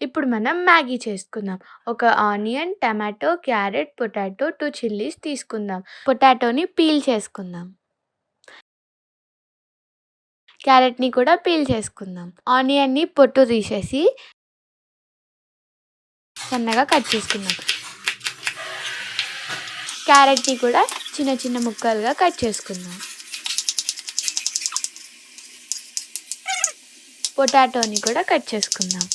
ఇప్పుడు మనం మ్యాగీ చేసుకుందాం. ఒక onion, tomato, carrot, potato, 2 chillies తీసుకుందాం. పొటాటోని పీల్ చేసుకుందాం. క్యారెట్‌ని కూడా పీల్ చేసుకుందాం. ఆనియన్‌ని పొట్టు తీసేసి సన్నగా కట్ చేసుకుందాం. క్యారెట్‌ని కూడా చిన్న చిన్న ముక్కలుగా కట్ చేసుకుందాం. పొటాటోని కూడా కట్ చేసుకుందాం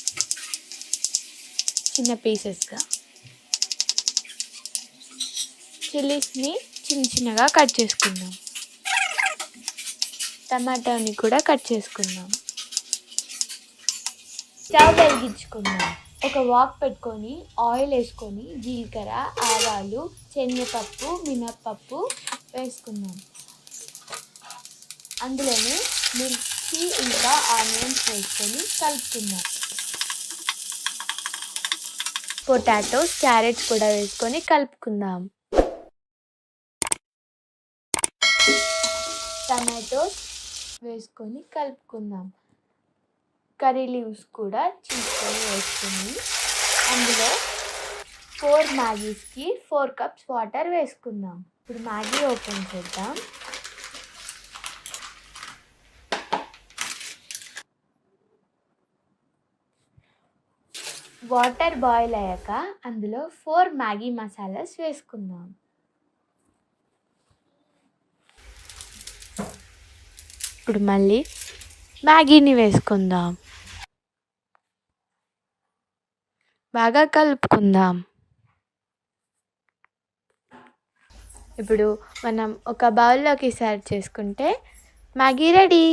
చిన్న పీసెస్‌గా. చిల్లీస్‌ని చిన్న చిన్నగా కట్ చేసుకుందాం. టమాటోని కూడా కట్ చేసుకుందాం. స్టవ్ వెలిగించుకుందాం. ఒక వాక్ పెట్టుకొని ఆయిల్ వేసుకొని జీలకర్ర, ఆవాలు, శనగపప్పు, మినప్పప్పు వేసుకుందాం. అందులోనే మిర్చి ఇంకా ఆనియన్స్ వేసుకొని కలుపుకుందాం. పొటాటోస్, క్యారెట్స్ కూడా వేసుకొని కలుపుకుందాం. టమాటోస్ వేసుకొని కలుపుకుందాం. కర్రీ లీవ్స్ కూడా చీల్చుకొని వేసుకొని అందులో 4 మ్యాగీస్కి 4 కప్స్ వాటర్ వేసుకుందాం. ఇప్పుడు మ్యాగీ ఓపెన్ చేద్దాం. వాటర్ బాయిల్ అయ్యాక అందులో 4 మ్యాగీ మసాలాస్ వేసుకుందాం. ఇప్పుడు మళ్ళీ మ్యాగీని వేసుకుందాం. బాగా కలుపుకుందాం. ఇప్పుడు మనం ఒక బౌల్లోకి సర్వ్ చేసుకుంటే మ్యాగీ రెడీ.